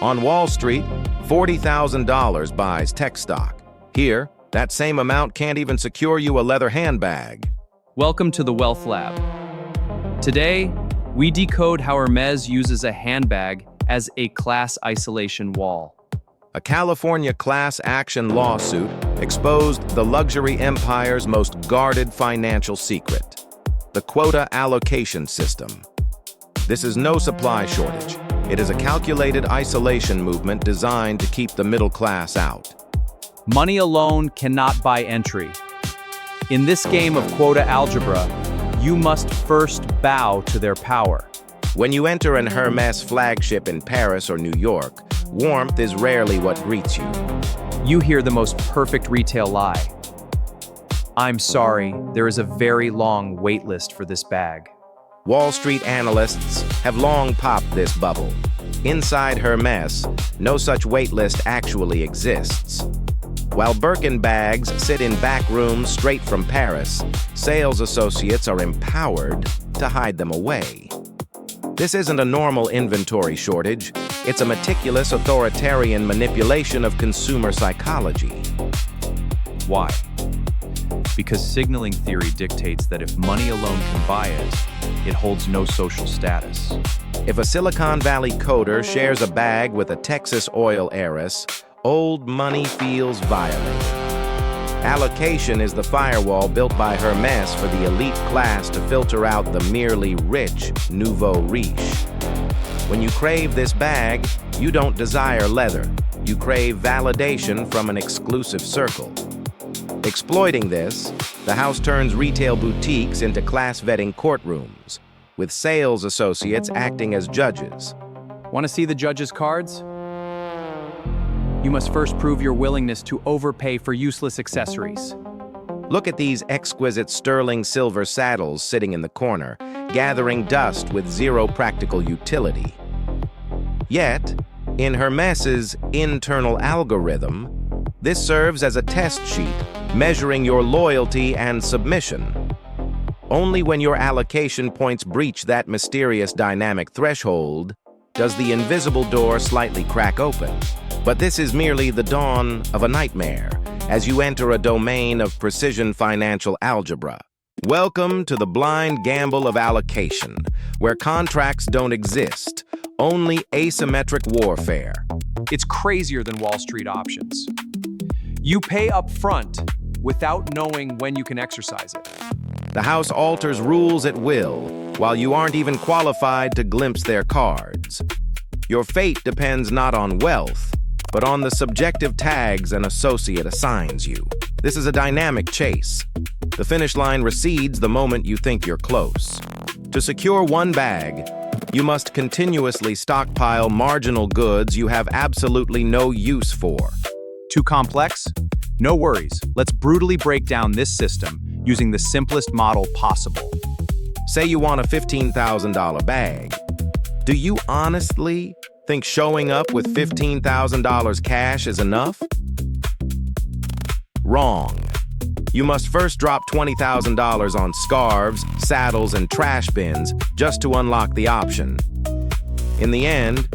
On Wall Street, $40,000 buys tech stock. Here, that same amount can't even secure you a leather handbag. Welcome to the Wealth Lab. Today, we decode how Hermès uses a handbag as a class isolation wall. A California class action lawsuit exposed the luxury empire's most guarded financial secret, the quota allocation system. This is no supply shortage. It is a calculated isolation movement designed to keep the middle class out. Money alone cannot buy entry. In this game of quota algebra, you must first bow to their power. When you enter an Hermès flagship in Paris or New York, warmth is rarely what greets you. You hear the most perfect retail lie. I'm sorry, there is a very long wait list for this bag. Wall Street analysts have long popped this bubble. Inside Hermès, no such wait list actually exists. While Birkin bags sit in back rooms straight from Paris, sales associates are empowered to hide them away. This isn't a normal inventory shortage. It's a meticulous authoritarian manipulation of consumer psychology. Why? Because signaling theory dictates that if money alone can buy it, it holds no social status. If a Silicon Valley coder shares a bag with a Texas oil heiress, old money feels violated. Allocation is the firewall built by Hermès for the elite class to filter out the merely rich nouveau riche. When you crave this bag, you don't desire leather. You crave validation from an exclusive circle. Exploiting this, the house turns retail boutiques into class-vetting courtrooms, with sales associates acting as judges. Want to see the judge's cards? You must first prove your willingness to overpay for useless accessories. Look at these exquisite sterling silver saddles sitting in the corner, gathering dust with zero practical utility. Yet, in Hermès's internal algorithm, this serves as a test sheet, measuring your loyalty and submission. Only when your allocation points breach that mysterious dynamic threshold does the invisible door slightly crack open. But this is merely the dawn of a nightmare as you enter a domain of precision financial algebra. Welcome to the blind gamble of allocation, where contracts don't exist, only asymmetric warfare. It's crazier than Wall Street options. You pay up front without knowing when you can exercise it. The house alters rules at will, while you aren't even qualified to glimpse their cards. Your fate depends not on wealth, but on the subjective tags an associate assigns you. This is a dynamic chase. The finish line recedes the moment you think you're close. To secure one bag, you must continuously stockpile marginal goods you have absolutely no use for. Too complex? No worries. Let's brutally break down this system using the simplest model possible. Say you want a $15,000 bag. Do you honestly think showing up with $15,000 cash is enough? Wrong. You must first drop $20,000 on scarves, saddles, and trash bins just to unlock the option. In the end,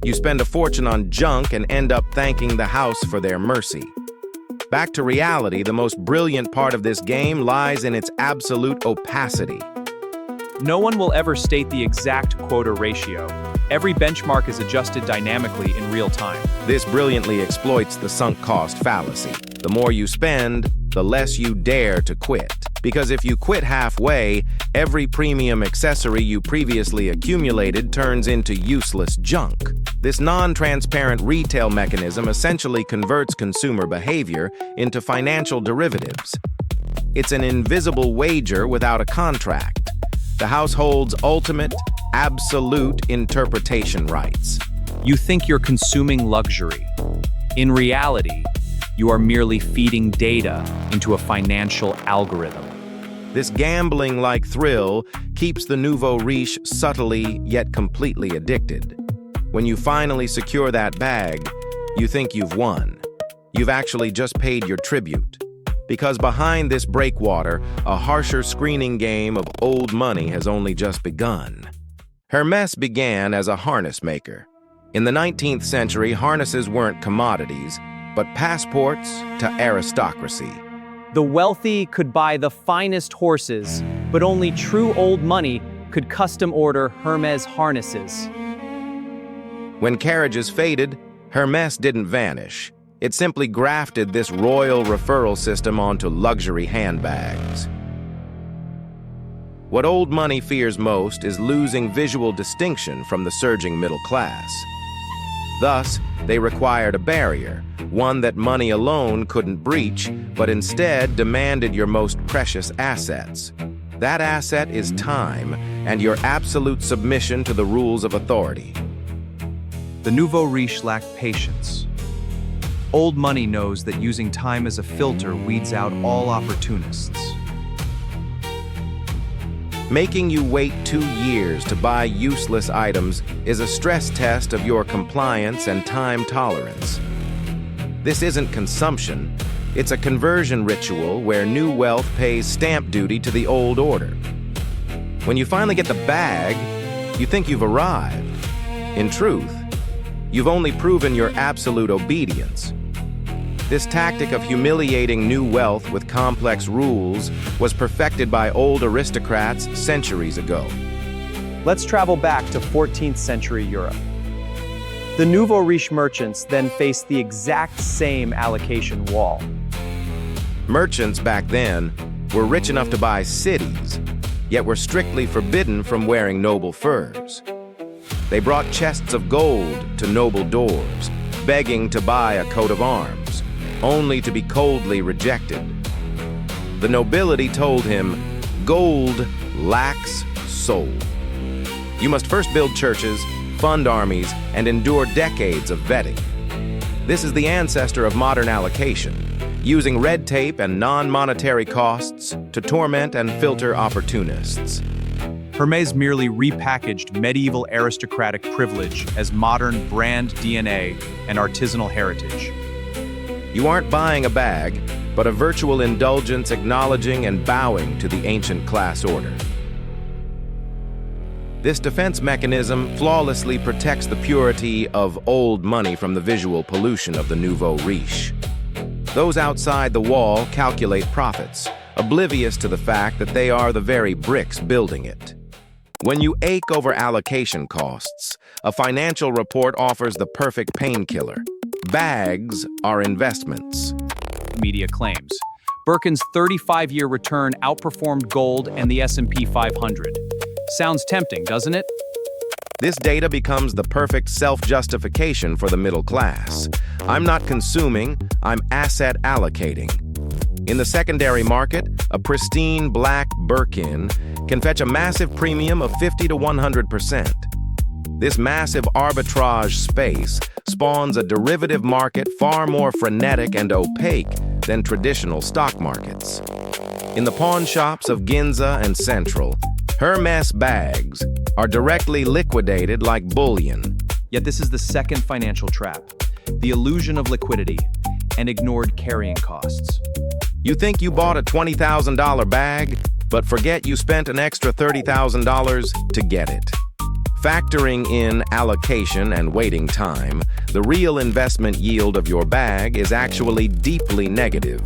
you spend a fortune on junk and end up thanking the house for their mercy. Back to reality, the most brilliant part of this game lies in its absolute opacity. No one will ever state the exact quota ratio. Every benchmark is adjusted dynamically in real time. This brilliantly exploits the sunk cost fallacy. The more you spend, the less you dare to quit. Because if you quit halfway, every premium accessory you previously accumulated turns into useless junk. This non-transparent retail mechanism essentially converts consumer behavior into financial derivatives. It's an invisible wager without a contract. The house holds ultimate, absolute interpretation rights. You think you're consuming luxury. In reality, you are merely feeding data into a financial algorithm. This gambling-like thrill keeps the nouveau riche subtly yet completely addicted. When you finally secure that bag, you think you've won. You've actually just paid your tribute. Because behind this breakwater, a harsher screening game of old money has only just begun. Hermès began as a harness maker. In the 19th century, harnesses weren't commodities, but passports to aristocracy. The wealthy could buy the finest horses, but only true old money could custom order Hermès harnesses. When carriages faded, Hermès didn't vanish. It simply grafted this royal referral system onto luxury handbags. What old money fears most is losing visual distinction from the surging middle class. Thus, they required a barrier, one that money alone couldn't breach, but instead demanded your most precious assets. That asset is time and your absolute submission to the rules of authority. The nouveau riche lacked patience. Old money knows that using time as a filter weeds out all opportunists. Making you wait 2 years to buy useless items is a stress test of your compliance and time tolerance. This isn't consumption, it's a conversion ritual where new wealth pays stamp duty to the old order. When you finally get the bag, you think you've arrived. In truth, you've only proven your absolute obedience. This tactic of humiliating new wealth with complex rules was perfected by old aristocrats centuries ago. Let's travel back to 14th century Europe. The nouveau riche merchants then faced the exact same allocation wall. Merchants back then were rich enough to buy cities, yet were strictly forbidden from wearing noble furs. They brought chests of gold to noble doors, begging to buy a coat of arms, only to be coldly rejected. The nobility told him, "Gold lacks soul." You must first build churches, fund armies, and endure decades of vetting. This is the ancestor of modern allocation, using red tape and non-monetary costs to torment and filter opportunists. Hermès merely repackaged medieval aristocratic privilege as modern brand DNA and artisanal heritage. You aren't buying a bag, but a virtual indulgence acknowledging and bowing to the ancient class order. This defense mechanism flawlessly protects the purity of old money from the visual pollution of the nouveau riche. Those outside the wall calculate profits, oblivious to the fact that they are the very bricks building it. When you ache over allocation costs, a financial report offers the perfect painkiller. Bags are investments. Media claims. Birkin's 35-year return outperformed gold and the S&P 500. Sounds tempting, doesn't it? This data becomes the perfect self-justification for the middle class. I'm not consuming, I'm asset allocating. In the secondary market, a pristine black Birkin can fetch a massive premium of 50 to 100%. This massive arbitrage space spawns a derivative market far more frenetic and opaque than traditional stock markets. In the pawn shops of Ginza and Central, Hermès bags are directly liquidated like bullion. Yet this is the second financial trap, the illusion of liquidity and ignored carrying costs. You think you bought a $20,000 bag, but forget you spent an extra $30,000 to get it. Factoring in allocation and waiting time, the real investment yield of your bag is actually deeply negative.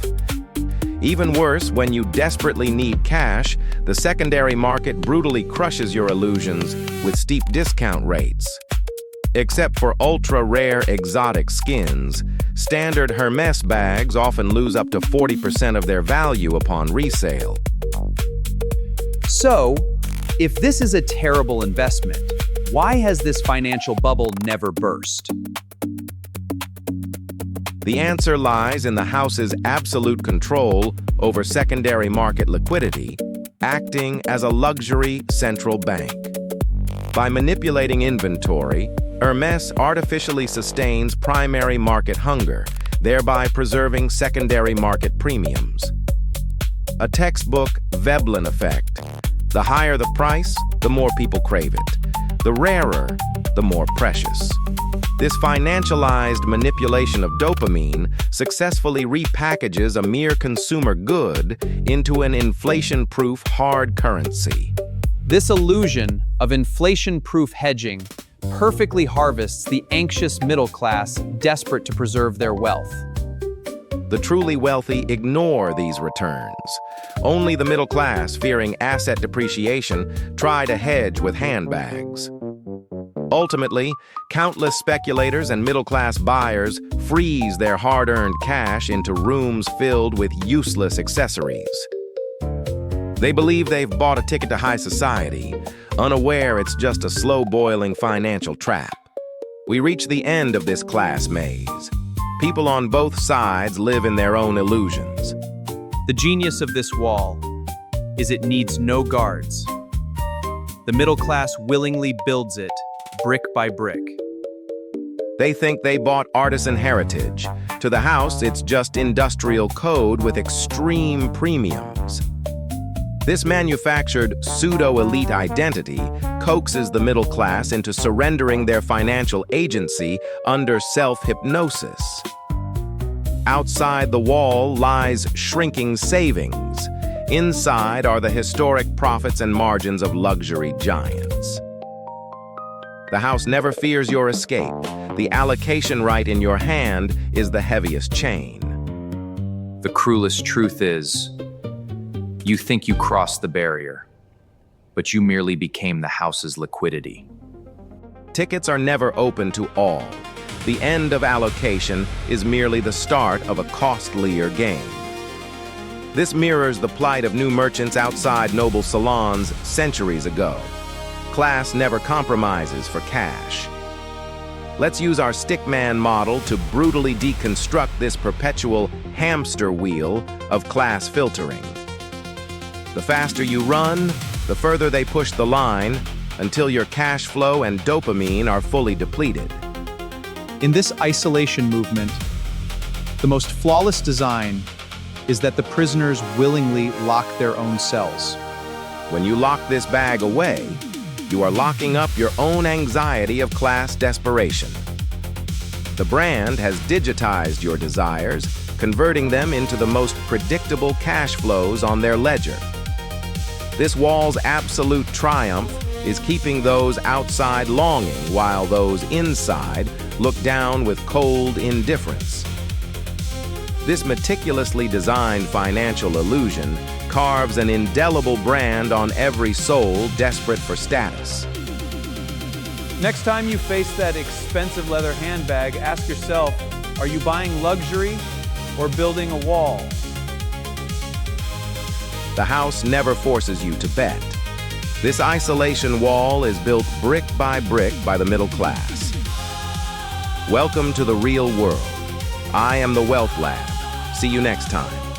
Even worse, when you desperately need cash, the secondary market brutally crushes your illusions with steep discount rates. Except for ultra-rare exotic skins, standard Hermès bags often lose up to 40% of their value upon resale. So, if this is a terrible investment, why has this financial bubble never burst? The answer lies in the house's absolute control over secondary market liquidity, acting as a luxury central bank. By manipulating inventory, Hermès artificially sustains primary market hunger, thereby preserving secondary market premiums. A textbook Veblen effect. The higher the price, the more people crave it. The rarer, the more precious. This financialized manipulation of dopamine successfully repackages a mere consumer good into an inflation-proof hard currency. This illusion of inflation-proof hedging perfectly harvests the anxious middle class desperate to preserve their wealth. The truly wealthy ignore these returns. Only the middle class, fearing asset depreciation, try to hedge with handbags. Ultimately, countless speculators and middle-class buyers freeze their hard-earned cash into rooms filled with useless accessories. They believe they've bought a ticket to high society, unaware it's just a slow-boiling financial trap. We reach the end of this class maze. People on both sides live in their own illusions. The genius of this wall is it needs no guards. The middle class willingly builds it, brick by brick. They think they bought artisan heritage. To the house, it's just industrial code with extreme premiums. This manufactured pseudo-elite identity coaxes the middle class into surrendering their financial agency under self-hypnosis. Outside the wall lies shrinking savings. Inside are the historic profits and margins of luxury giants. The house never fears your escape. The allocation right in your hand is the heaviest chain. The cruelest truth is, you think you crossed the barrier, but you merely became the house's liquidity. Tickets are never open to all. The end of allocation is merely the start of a costlier game. This mirrors the plight of new merchants outside noble salons centuries ago. Class never compromises for cash. Let's use our stickman model to brutally deconstruct this perpetual hamster wheel of class filtering. The faster you run, the further they push the line, until your cash flow and dopamine are fully depleted. In this isolation movement, the most flawless design is that the prisoners willingly lock their own cells. When you lock this bag away, you are locking up your own anxiety of class desperation. The brand has digitized your desires, converting them into the most predictable cash flows on their ledger. This wall's absolute triumph is keeping those outside longing while those inside look down with cold indifference. This meticulously designed financial illusion carves an indelible brand on every soul desperate for status. Next time you face that expensive leather handbag, ask yourself, are you buying luxury or building a wall? The house never forces you to bet. This isolation wall is built brick by the middle class. Welcome to the real world. I am the Wealth Lab. See you next time.